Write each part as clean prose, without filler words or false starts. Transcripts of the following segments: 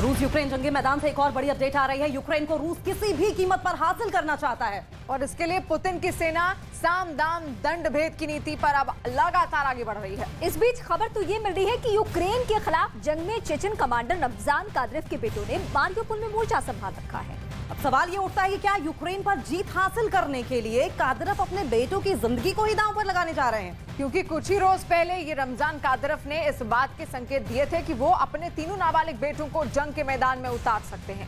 रूस यूक्रेन जंगी मैदान से एक और बड़ी अपडेट आ रही है। यूक्रेन को रूस किसी भी कीमत पर हासिल करना चाहता है और इसके लिए पुतिन की सेना साम दाम दंड भेद की नीति पर अब लगातार आगे बढ़ रही है। इस बीच खबर तो ये मिल रही है कि यूक्रेन के खिलाफ जंग में चेचन कमांडर रमजान कादिरोव के बेटों ने मारियोपोल में मोर्चा संभाल रखा है। अब सवाल ये उठता है कि क्या यूक्रेन पर जीत हासिल करने के लिए कादिरोव अपने बेटों की जिंदगी को ही दांव पर लगाने जा रहे हैं? क्योंकि कुछ ही रोज पहले ये रमजान कादिरोव ने इस बात के संकेत दिए थे कि वो अपने तीनों नाबालिग बेटों को जंग के मैदान में उतार सकते हैं।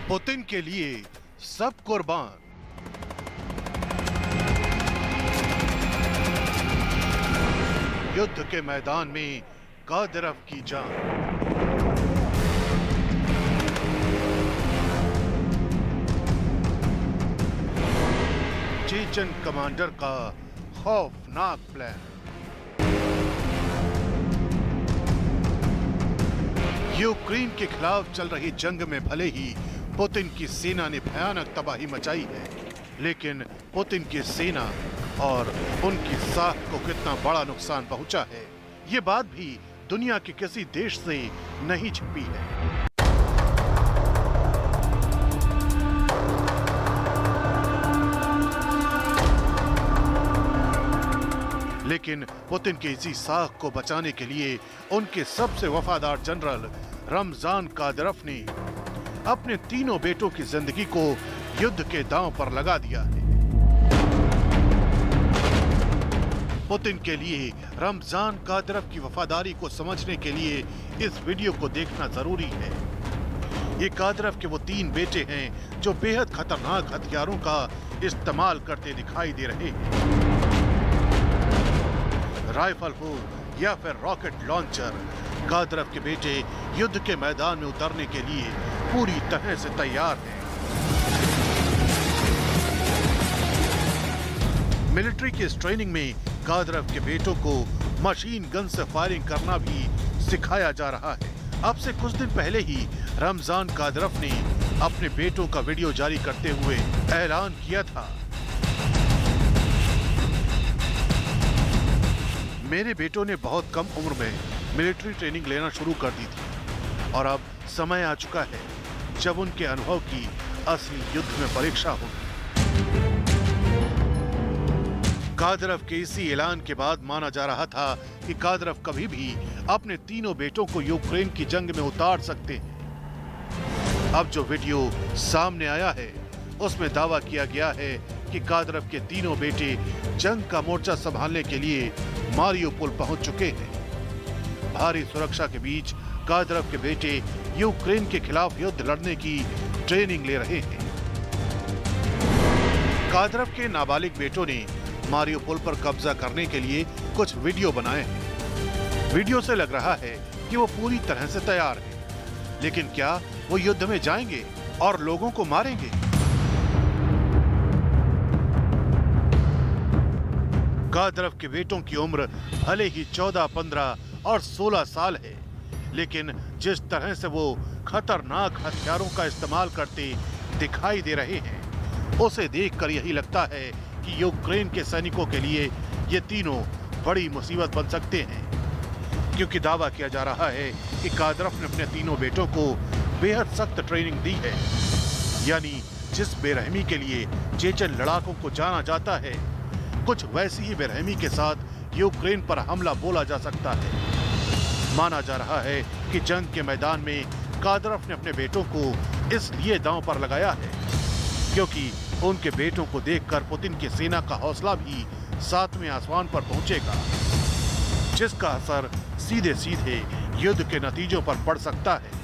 पुतिन के लिए सब कुर्बान। युद्ध के मैदान में कादिरोव की जान। चेचन कमांडर का खौफनाक प्लान। यूक्रेन के खिलाफ चल रही जंग में भले ही पुतिन की सेना ने भयानक तबाही मचाई है, लेकिन पुतिन की सेना और उनकी साख को कितना बड़ा नुकसान पहुंचा है, ये बात भी दुनिया के किसी देश से नहीं छिपी है। लेकिन पुतिन के इसी साख को बचाने के लिए उनके सबसे वफादार जनरल रमजान कादिरोव ने अपने तीनों बेटों की जिंदगी को युद्ध के दांव पर लगा दिया है। पुतिन के लिए रमजान कादिरोव की वफादारी को समझने के लिए इस वीडियो को देखना जरूरी है। ये कादिरोव के वो तीन बेटे हैं जो बेहद खतरनाक हथियारों का इस्तेमाल करते दिखाई दे रहे हैं। राइफल हो या फिर रॉकेट लॉन्चर, कादिरोव के बेटे युद्ध के मैदान में उतरने के लिए पूरी तरह से तैयार हैं। मिलिट्री की इस ट्रेनिंग में कादिरोव के बेटों को मशीन गन से फायरिंग करना भी सिखाया जा रहा है। अब से कुछ दिन पहले ही रमजान कादिरोव ने अपने बेटों का वीडियो जारी करते हुए ऐलान किया था, मेरे बेटों ने बहुत कम उम्र में मिलिट्री ट्रेनिंग लेना शुरू कर दी थी और अब समय आ चुका है जब उनके अनुभव की असली युद्ध में परीक्षा होगी। कादिरोव के इसी ऐलान के बाद माना जा रहा था कि कादिरोव कभी भी अपने तीनों बेटों को यूक्रेन की जंग में उतार सकते हैं। अब जो वीडियो सामने आया है उसमें दावा किया गया है कि कादिरोव के तीनों बेटे जंग का मोर्चा संभालने के लिए मारियोपोल पहुंच चुके हैं। भारी सुरक्षा के बीच कादिरोव के बेटे यूक्रेन के खिलाफ युद्ध लड़ने की ट्रेनिंग ले रहे हैं। कादिरोव के नाबालिग बेटों ने मारियोपोल पर कब्जा करने के लिए कुछ वीडियो बनाए हैं। वीडियो से लग रहा है कि वो पूरी तरह से तैयार हैं, लेकिन क्या वो युद्ध में जाएंगे और लोगों को मारेंगे? कादिरोव के बेटों की उम्र भले ही 14, 15 और 16 साल है, लेकिन जिस तरह से वो खतरनाक हथियारों का इस्तेमाल करते दिखाई दे रहे हैं, उसे देखकर यही लगता है कि यूक्रेन के सैनिकों के लिए ये तीनों बड़ी मुसीबत बन सकते हैं। क्योंकि दावा किया जा रहा है कि कादिरोव ने अपने तीनों बेटों को बेहद सख्त ट्रेनिंग दी है, यानी जिस बेरहमी के लिए चेचन लड़ाकों को जाना जाता है, कुछ वैसी ही बेरहमी के साथ यूक्रेन पर हमला बोला जा सकता है। माना जा रहा है कि जंग के मैदान में कादिरोव ने अपने बेटों को इसलिए दांव पर लगाया है क्योंकि उनके बेटों को देखकर पुतिन की सेना का हौसला भी 7वें आसमान पर पहुंचेगा, जिसका असर सीधे सीधे युद्ध के नतीजों पर पड़ सकता है।